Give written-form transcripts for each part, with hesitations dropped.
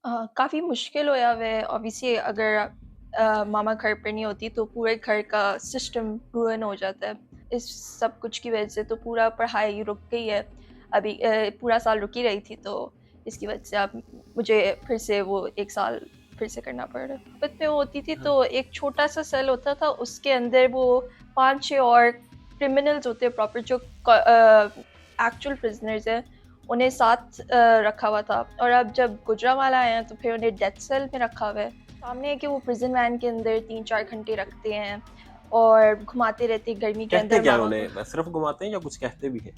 काफ़ी मुश्किल होया हुआ है ऑब्वियसली। अगर मामा घर पे नहीं होती तो पूरे घर का सिस्टम रुइन हो जाता है। इस सब कुछ की वजह से तो पूरा पढ़ाई रुक गई है। अभी पूरा साल रुकी रही थी, तो इसकी वजह से अब मुझे फिर से वो 1 साल फिर से करना पड़ रहा है। बट में होती थी तो एक छोटा-सा सेल होता था, उसके अंदर वो 5-6 और क्रिमिनल्स होते हैं प्रॉपर, जो एक्चुअल प्रिजनर्स हैं, उन्हें साथ रखा हुआ था। और अब जब गुजरांवाला आए हैं तो फिर उन्हें डेथ सेल में रखा हुआ है। सामने है कि वो प्रिजन वैन के अंदर 3-4 घंटे रखते हैं और घुमाते रहते हैं गर्मी के कहते अंदर क्या मामा को। उन्हें, सिर्फ घुमाते हैं या कुछ कहते भी हैं?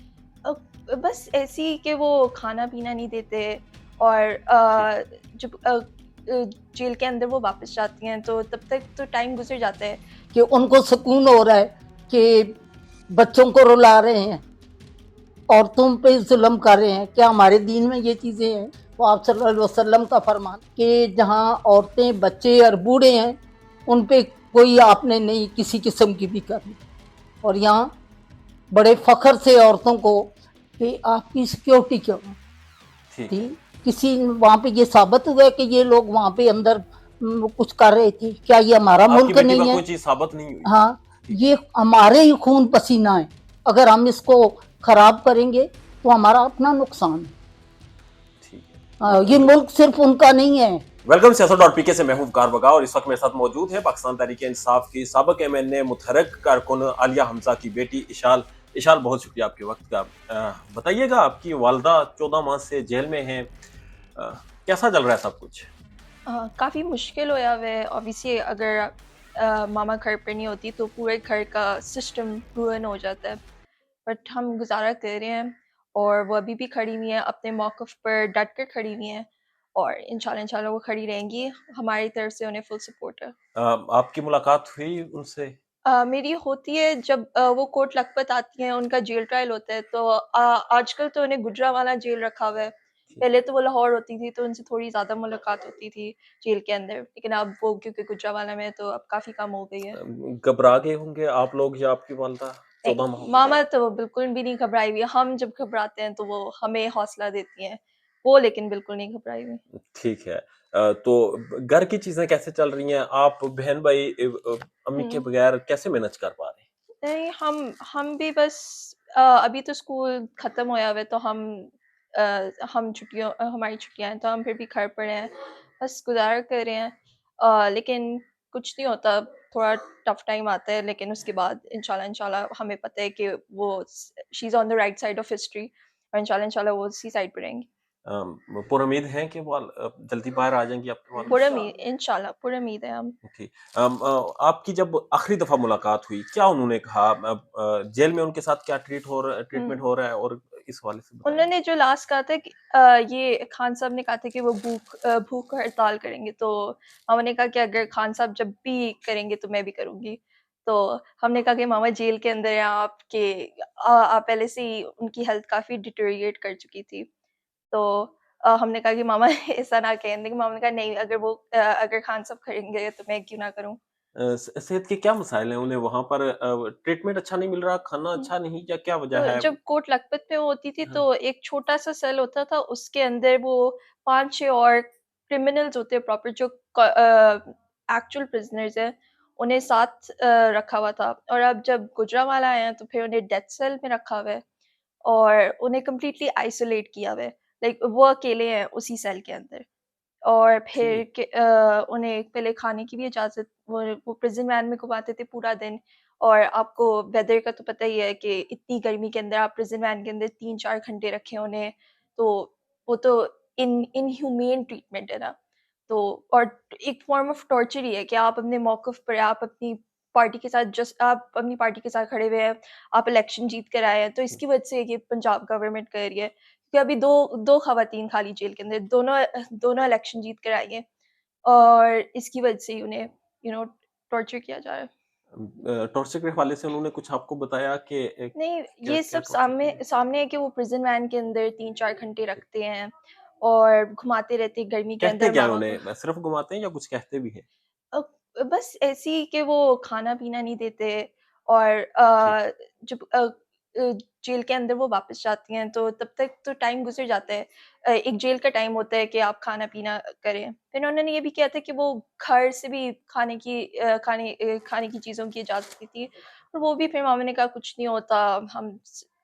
बस ऐसे ही कि वो खाना पीना नहीं देते। और जब जेल के अंदर वो वापस जाती हैं तो तब तक तो टाइम गुजर जाता है कि उनको सुकून हो रहा है कि बच्चों को रुला रहे हैं, औरतों पे जुल्म कर रहे हैं। क्या हमारे दीन में ये चीज़ें हैं? वो आप सल्लल्लाहु अलैहि वसल्लम का फरमान कि जहाँ औरतें, बच्चे और बूढ़े हैं, उन पे कोई आपने नहीं किसी किस्म की भी करनी। और यहाँ बड़े फख्र से औरतों को कि आपकी सिक्योरिटी क्यों ठीक थी। है। किसी वहाँ पे ये साबित हुआ है कि ये लोग वहाँ पे अंदर कुछ कर रहे थे? क्या ये हमारा आपकी मुल्क बेटी पर नहीं है? कोई चीज साबित नहीं हुई? हाँ, ठीक ये हमारे ही खून पसीना है। अगर हम इसको खराब करेंगे तो हमारा अपना नुकसान है। ठीक है। ये मुल्क सिर्फ उनका नहीं है। वेलकम सियासत.pk से मैं हूं वकार बगा, और इस वक्त मेरे साथ मौजूद है पाकिस्तान तहरीक इंसाफ की साबिक MNA मुतहरक कारकुन आलिया हमजा की बेटी इशाल। इशाल, बहुत शुक्रिया आपके वक्त का। बताइएगा, आपकी वालदा 14 माह से जेल में हैं, कैसा चल रहा है सब कुछ? काफ़ी मुश्किल होया हुआ है ऑब्वियसली। अगर मामा घर पे नहीं होती तो पूरे घर का सिस्टम रुइन हो जाता है। बट हम गुजारा कर रहे हैं और वो अभी भी खड़ी हुई हैं, अपने मौक़िफ़ पर डट कर खड़ी हुई हैं और इंशाल्लाह वो खड़ी रहेंगी। हमारी तरफ से उन्हें फुल सपोर्ट है। आपकी मुलाकात हुई उनसे? मेरी होती है जब वो कोट लखपत आती हैं, उनका जेल ट्रायल होता है। तो आजकल तो उन्हें गुजरांवाला जेल रखा हुआ है। पहले तो वो लाहौर होती थी तो उनसे थोड़ी ज़्यादा मुलाकात होती थी जेल के अंदर, लेकिन अब वो क्योंकि गुजरांवाला में है तो अब काफ़ी कम हो गई है। घबरा गए होंगे आप लोग या आपकी वालदा 14 माह नहीं, में? मामा तो बिल्कुल भी नहीं घबराई हुई है। हम जब घबराते हैं तो वो हमें हौसला देती हैं। वो लेकिन बिल्कुल नहीं घबराई हुई। ठीक है। तो घर की चीजें कैसे चल रही हैं? आप बहन भाई अम्मी के हुँ। बगैर कैसे मैनेज कर पा रहे हैं? नहीं, हम भी बस अभी तो स्कूल ख़त्म होया हुआ है तो हम हमारी छुट्टियाँ हैं तो हम फिर भी घर पर हैं। बस गुज़ारा कर रहे हैं। लेकिन कुछ नहीं होता, थोड़ा टफ़ टाइम आता है, लेकिन उसके बाद इंशाल्लाह हमें पता है कि वो she is on the right side of history और इंशाल्लाह वो उसी साइड पे रहेंगी। पुरुम्मीद हैं कि वो जल्दी बाहर आ जाएंगी आपकी वालदा? पूरी उम्मीद है हम। ठीक। आपकी जब आखिरी दफा मुलाकात हुई, क्या उन्होंने कहा? जेल में उनके साथ क्या ट्रीटमेंट हुँ। हो रहा है, और इस हवाले से बताएं। उन्होंने जो लास्ट कहा था कि ये खान साहब ने कहा था कि वो भूख हड़ताल करेंगे। तो मामा ने कहा कि अगर खान साहब जब भी करेंगे तो मैं भी करूँगी। तो हमने कहा कि मामा जेल के अंदर हैं आप पहले से ही उनकी हेल्थ काफ़ी डिटेरियोरेट कर चुकी थी। तो हमने कहा कि मामा ऐसा ना कहें, लेकिन मामा ने कहा नहीं, अगर खान साहब करेंगे तो मैं क्यों ना करूँ। सेहत के क्या मसाइल हैं उन्हें वहां पर? ट्रीटमेंट अच्छा नहीं मिल रहा, खाना हुँ। अच्छा नहीं, या क्या वजह तो है? जब कोट लखपत में वो होती थी हाँ। तो एक छोटा-सा सेल होता था, उसके अंदर वो 5-6 और क्रिमिनल्स होते हैं प्रॉपर, जो एक्चुअल प्रिज़नर्स हैं, उन्हें साथ रखा हुआ था। और अब जब गुजरांवाला आए हैं तो फिर उन्हें डेथ सेल में रखा हुआ है और उन्हें कंप्लीटली आइसोलेट किया हुआ है। लाइक वो अकेले हैं उसी सेल के अंदर। और फिर ठीक। उन्हें पहले खाने की भी इजाज़त, वो प्रिज़न वैन में घुमाते थे पूरा दिन। और आपको वेदर का तो पता ही है कि इतनी गर्मी के अंदर आप प्रिज़न वैन के अंदर 3-4 घंटे रखें उन्हें, तो वो तो इनह्यूमेन ट्रीटमेंट है ना। तो और एक फ़ॉर्म ऑफ टॉर्चर ही है कि आप अपने मौक़िफ़ पर, आप अपनी पार्टी के साथ खड़े हुए हैं, आप इलेक्शन जीत कर आए हैं, तो इसकी वजह से ये पंजाब गवर्नमेंट कर रही है। कि अभी 2 ख़वातीन खाली जेल के अंदर, दोनों इलेक्शन जीत कर आई हैं और इसकी वजह से ही उन्हें टॉर्चर किया जा रहा है। टॉर्चर के हवाले से उन्होंने कुछ आपको बताया कि नहीं, क्या ये क्या सब टॉर्चर सामने किया? सामने है कि वो प्रिज़न वैन के अंदर 3-4 घंटे रखते हैं और घुमाते रहते हैं गर्मी के कहते अंदर क्या मामा को। उन्हें, सिर्फ घुमाते हैं या कुछ कहते भी हैं? अ, बस ऐसे ही कि वो खाना-पीना नहीं देते। और ठीक। जब جیل کے اندر وہ واپس جاتی ہیں تو تب تک تو ٹائم گزر جاتا ہے. ایک جیل کا ٹائم ہوتا ہے کہ آپ کھانا پینا کریں. پھر انہوں نے یہ بھی کیا تھا کہ وہ گھر سے بھی کھانے کی چیزوں کی اجازت دی تھی, اور وہ بھی پھر ماما نے کہا کچھ نہیں ہوتا, ہم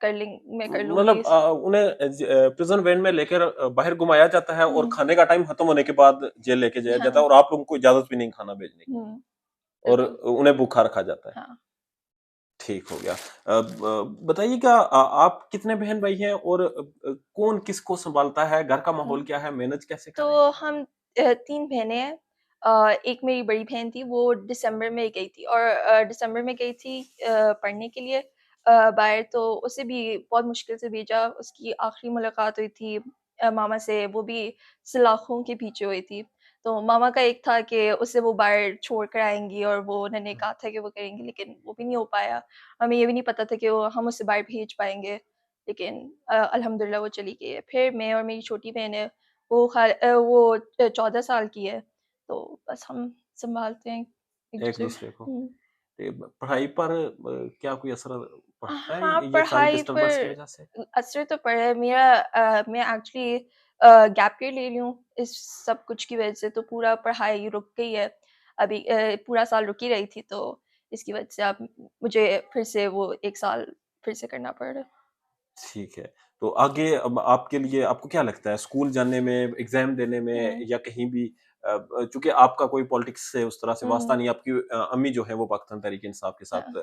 کر لیں, میں کر لوں گی. مطلب انہیں پرزن وین میں لے کر باہر گھمایا جاتا ہے اور کھانے کا ٹائم ختم ہونے کے بعد جیل لے کے جایا جاتا ہے, اور آپ لوگوں کو اجازت بھی نہیں کھانا بھیجنے کی, اور انہیں بھوکا رکھا جاتا ہے. ٹھیک ہو گیا. بتائیے گا آپ کتنے بہن بھائی ہیں, اور کون کس کو سنبھالتا ہے, گھر کا ماحول کیا ہے, مینج کیسے کریں؟ تو ہم 3 بہنیں ہیں. ایک میری بڑی بہن تھی, وہ دسمبر میں گئی تھی, اور دسمبر میں گئی تھی پڑھنے کے لیے باہر, تو اسے بھی بہت مشکل سے بھیجا. اس کی آخری ملاقات ہوئی تھی ماما سے, وہ بھی سلاخوں کے پیچھے ہوئی تھی. تو ماما کا ایک تھا کہ اسے وہ باہر چھوڑ کر آئیں گی, اور وہ انہوں نے کہا تھا کہ وہ کریں گے, لیکن وہ بھی نہیں ہو پایا. ہمیں یہ بھی نہیں پتا تھا کہ ہم اسے باہر بھیج پائیں گے, لیکن الحمدللہ وہ چلی گئی ہے. پھر میں اور میری چھوٹی بہن ہے, وہ 14 سال کی ہے, تو بس ہم سنبھالتے ہیں ایک دوسرے کو. پڑھائی پر کیا کوئی اثر پڑتا ہے ہاں, یہ ساری پڑھائی پر ڈسٹربنس کی وجہ سے؟ اثر تو پڑا ہے. میں ایکچولی گیپ ایئر لے لی ہوں اس سب کچھ کی وجہ سے, تو پورا پڑھائی رک گئی ہے. ابھی پورا سال رکی رہی تھی, تو اس کی وجہ سے اب مجھے پھر سے وہ 1 سال پھر سے کرنا پڑ رہا ہے. ٹھیک ہے. تو آگے اب آپ کے لیے, آپ کو کیا لگتا ہے, اسکول جانے میں, ایگزام دینے میں, یا کہیں بھی, چونکہ آپ کا کوئی پالیٹکس سے اس طرح سے واسطہ نہیں, آپ کی امی جو ہے وہ پاکستان تحریک انصاف کے ساتھ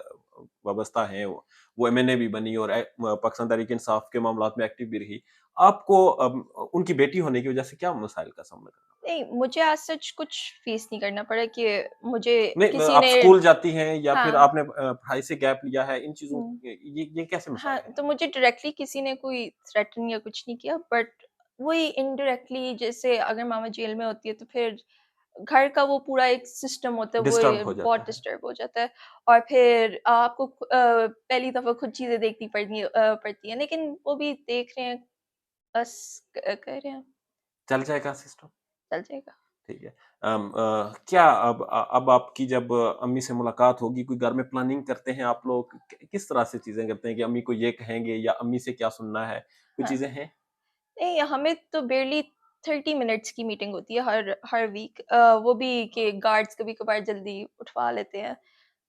وابستہ ہیں, وہ ایم این اے بھی بنی اور پاکستان تحریک انصاف کے معاملات میں ایکٹیو بھی رہی. آپ کو ان کی بیٹی ہونے کی وجہ سے کیا مسائل کا سامنا کرنا؟ نہیں, مجھے آج سچ کچھ فیس نہیں کرنا پڑا کہ مجھے نہیں, کسی آپ نے اسکول جاتی ہیں یا پھر ہاں آپ نے پڑھائی سے گیپ لیا ہے, ان چیزوں یہ کیسے مسائل ہاں, ہیں؟ تو مجھے ڈائریکٹلی کسی نے کوئی تھریٹن یا کچھ نہیں کیا, بٹ وہی انڈائریکٹلی, جیسے اگر ماما جیل میں ہوتی ہے تو پھر گھر کا وہ پورا ایک سسٹم ہوتا ہے, وہ ڈسٹرب ہو جاتا بہت ہے. ڈسٹرب ہو جاتا ہے, اور پھر آپ کو پہلی دفعہ خود چیزیں دیکھنی پڑتی ہیں, لیکن وہ بھی دیکھ رہے ہیں, بس کر رہے ہیں, چل جائے گا سسٹم. چل جائے گا. ٹھیک ہے. کیا اب آپ کی جب امی سے ملاقات ہوگی, کوئی گھر میں پلاننگ کرتے ہیں آپ لوگ, کس طرح سے چیزیں کرتے ہیں کہ امی کو یہ کہیں گے یا امی سے کیا سننا ہے, کوئی چیزیں ہیں؟ نہیں, ہمیں تو بیرلی 30 منٹس کی میٹنگ ہوتی ہے ہر ویک, وہ بھی کہ گارڈز کبھی کبھار جلدی اٹھوا لیتے ہیں,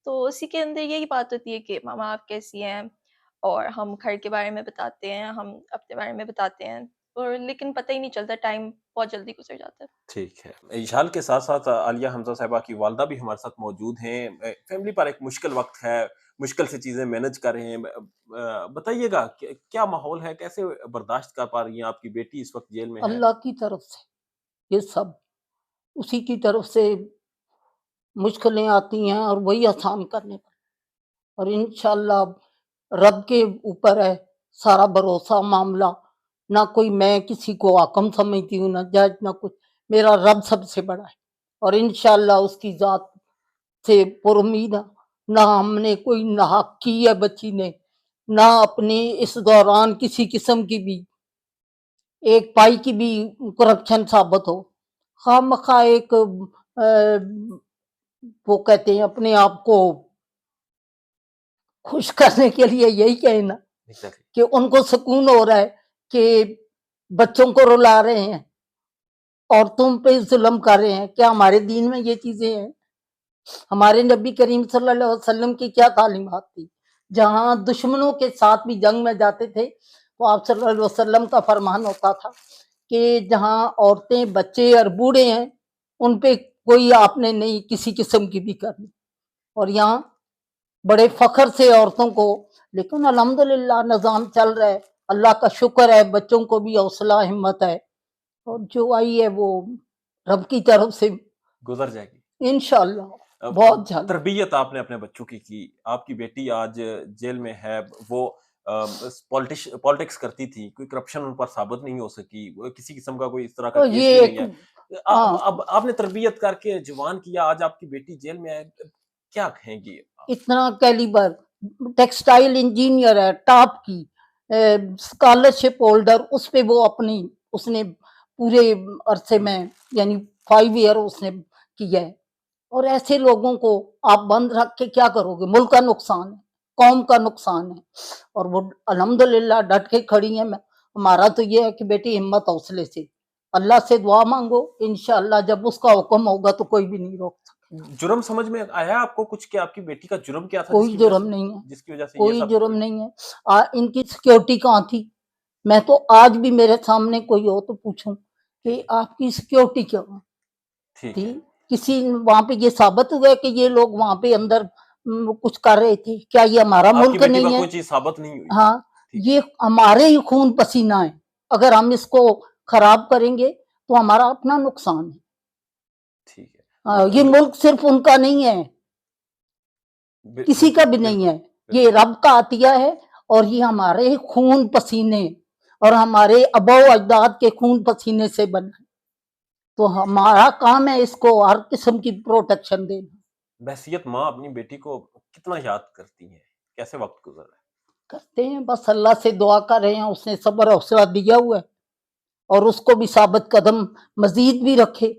تو اسی کے اندر یہی بات ہوتی ہے کہ ماما آپ کیسی ہیں, اور ہم گھر کے بارے میں بتاتے ہیں, ہم اپنے بارے میں بتاتے ہیں, اور لیکن پتہ ہی نہیں چلتا, ٹائم بہت جلدی گزر جاتا ہے. ٹھیک ہے. ایشال کے ساتھ ساتھ عالیہ حمزہ صاحبہ کی والدہ بھی ہمارے ساتھ موجود ہیں. فیملی پر ایک مشکل وقت ہے, مشکل سے چیزیں مینج کر رہے ہیں. بتائیے گا کیا ماحول ہے, کیسے برداشت کر پا رہی ہیں, آپ کی بیٹی اس وقت جیل میں ہے؟ اللہ کی طرف سے یہ سب اسی کی طرف سے مشکلیں آتی ہیں, اور وہی آسان کرنے پر, اور انشاءاللہ رب کے اوپر ہے سارا بھروسہ معاملہ. نہ کوئی میں کسی کو حاکم سمجھتی ہوں, نہ جج, نہ کچھ. میرا رب سب سے بڑا ہے, اور انشاءاللہ اس کی ذات سے پر امید ہے. نہ ہم نے کوئی ناحق کی ہے بچی نے, نہ اپنے اس دوران کسی قسم کی بھی ایک پائی کی بھی کرپشن ثابت ہو. خواہ مخواہ ایک وہ کہتے ہیں اپنے آپ کو خوش کرنے کے لیے یہی کہنا کہ ان کو سکون ہو رہا ہے کہ بچوں کو رلا رہے ہیں اور تم پہ ظلم کر رہے ہیں. کیا ہمارے دین میں یہ چیزیں ہیں؟ ہمارے نبی کریم صلی اللہ علیہ وسلم کی کیا تعلیمات تھی؟ جہاں دشمنوں کے ساتھ بھی جنگ میں جاتے تھے, تو آپ صلی اللہ علیہ وسلم کا فرمان ہوتا تھا کہ جہاں عورتیں, بچے اور بوڑھے ہیں, ان پہ کوئی آپ نے نہیں کسی قسم کی بھی کرنی. اور یہاں بڑے فخر سے عورتوں کو, لیکن الحمدللہ نظام چل رہا ہے, اللہ کا شکر ہے, بچوں کو بھی حوصلہ ہمت ہے, اور جو آئی ہے وہ رب کی طرف سے گزر جائے گی انشاءاللہ. بہت جلد تربیت آپ نے اپنے بچوں کی, آپ کی بیٹی آج جیل میں ہے, وہ پالیٹکس کرتی تھی, کوئی کرپشن ان پر ثابت نہیں ہو سکی, کسی قسم کا کوئی اس طرح کا کیس بھی نہیں ہے. اب آپ نے تربیت کر کے جوان کیا, آج آپ کی بیٹی جیل میں ہے, کیا کہیں گی؟ اتنا کیلیبر, ٹیکسٹائل انجینئر ہے, ٹاپ کی اسکالرشپ ہولڈر, اس پہ وہ اپنی اس نے پورے عرصے میں یعنی 5 ایئر اس نے کیا ہے. اور ایسے لوگوں کو آپ بند رکھ کے کیا کرو گے؟ ملک کا نقصان ہے, कौम का नुकसान है। और वो अल्हम्दुलिल्लाह डट के खड़ी हैं। हमारा तो ये है कि बेटी हिम्मत हौसले से अल्लाह से दुआ मांगो, इंशाअल्लाह जब उसका हुक्म होगा तो कोई भी नहीं रोक सकता। जुर्म समझ में आया आपको कुछ कि आपकी बेटी का जुर्म क्या था कोई जुर्म नहीं है, जिसकी वजह से ये कोई सब जुर्म नहीं है। इनकी सिक्योरिटी कहाँ थी? मैं तो आज भी मेरे सामने कोई हो तो पूछूं कि आपकी सिक्योरिटी क्या ठीक थी? है। किसी वहां पे ये साबित हुआ है कि ये लोग वहां पे अंदर कुछ कर रहे थे? क्या ये हमारा आपकी मुल्क बेटी नहीं पर है? कोई चीज साबित नहीं हुई। हाँ, ठीक ये हमारे ही खून पसीना है। अगर हम इसको खराब करेंगे तो हमारा अपना नुकसान है। ठीक है। ये मुल्क सिर्फ उनका नहीं है, किसी का भी नहीं है, ये रब का अतिया है। और ये हमारे खून पसीने और हमारे अबो अजदाद के खून पसीने से बना है। तो हमारा काम है इसको हर किस्म की प्रोटेक्शन देना। बहसियत माँ अपनी बेटी को कितना याद करती है, कैसे वक्त गुजर रहा है? करते हैं, बस अल्लाह से दुआ कर रहे हैं, उसने सब्र हौसला दिया हुआ है और उसको भी साबित कदम मजीद भी रखे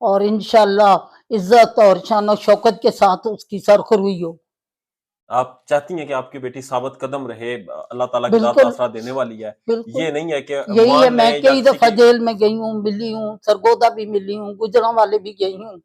और इंशाअल्लाह इज्जत और शान और शौकत के साथ उसकी सरखरुई हो। आप चाहती हैं कि आपकी बेटी साबित कदम रहे, अल्लाह ताला की दात बिल्कुल आसरा देने वाली है। बिल्कुल, ये नहीं है कि यही है। मान मैं लें या कई किसी दफा की जेल में गई हूँ, मिली हूँ, सरगोदा भी मिली हूँ, गुजरांवाले भी गई हूँ,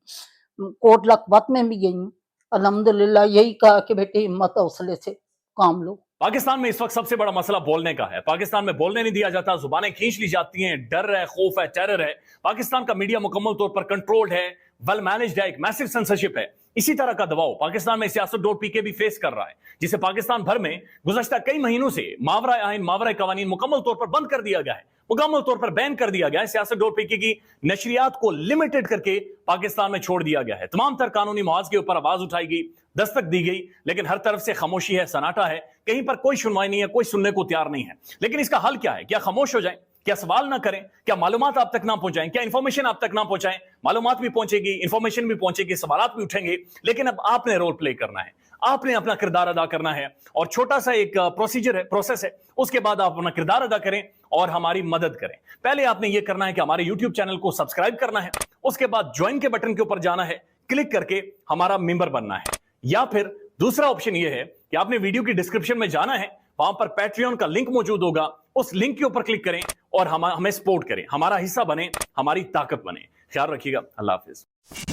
कोट लखपत में भी गई हूँ। अल्हम्दुलिल्लाह यही कहा कि बेटी हिम्मत हौसले से काम लो। पाकिस्तान में इस वक्त सबसे बड़ा मसला बोलने का है। पाकिस्तान में बोलने नहीं दिया जाता, जुबानें खींच ली जाती हैं, डर है, खौफ है, टेरर है। पाकिस्तान का मीडिया मुकम्मल तौर पर कंट्रोल्ड है, वेल मैनेज्ड है, एक मैसिव सेंसरशिप है। इसी तरह का दबाव पाकिस्तान में सियासत.pk भी फेस कर रहा है, जिसे पाकिस्तान भर में गुज़श्ता कई महीनों से मावरा आइन, मावरा कवानीन मुकम्मल तौर पर बंद कर दिया गया है, मुकम्मल तौर पर बैन कर दिया गया है। सियासत.pk की नशरियात को लिमिटेड करके पाकिस्तान में छोड़ दिया गया है। तमाम तर कानूनी मुआवजे के ऊपर आवाज उठाई गई, दस्तक दी गई, लेकिन हर तरफ से खामोशी है, सन्नाटा है, कहीं पर कोई सुनवाई नहीं है, कोई सुनने को तैयार नहीं है। लेकिन इसका हल क्या है? क्या खामोश हो जाएं? क्या सवाल ना करें? क्या मालूमात आप तक ना पहुंचाएं? क्या इंफॉर्मेशन आप तक ना पहुंचाएं? मालूमात भी पहुंचेगी, इंफॉर्मेशन भी पहुंचेगी, सवालात भी उठेंगे, लेकिन अब आपने रोल प्ले करना है, आपने अपना किरदार अदा करना है। और छोटा सा एक प्रोसीजर है, प्रोसेस है, उसके बाद आप अपना किरदार अदा करें और हमारी मदद करें। पहले आपने यह करना है कि हमारे यूट्यूब चैनल को सब्सक्राइब करना है, उसके बाद ज्वाइन के बटन के ऊपर जाना है, क्लिक करके हमारा मेंबर बनना है। या फिर दूसरा ऑप्शन यह है कि आपने वीडियो की डिस्क्रिप्शन में जाना है, वहां पर पैट्रियन का लिंक मौजूद होगा, उस लिंक के ऊपर क्लिक करें और हमें सपोर्ट करें, हमारा हिस्सा बने, हमारी ताकत बने। ख्याल रखिएगा। अल्लाह हाफिज।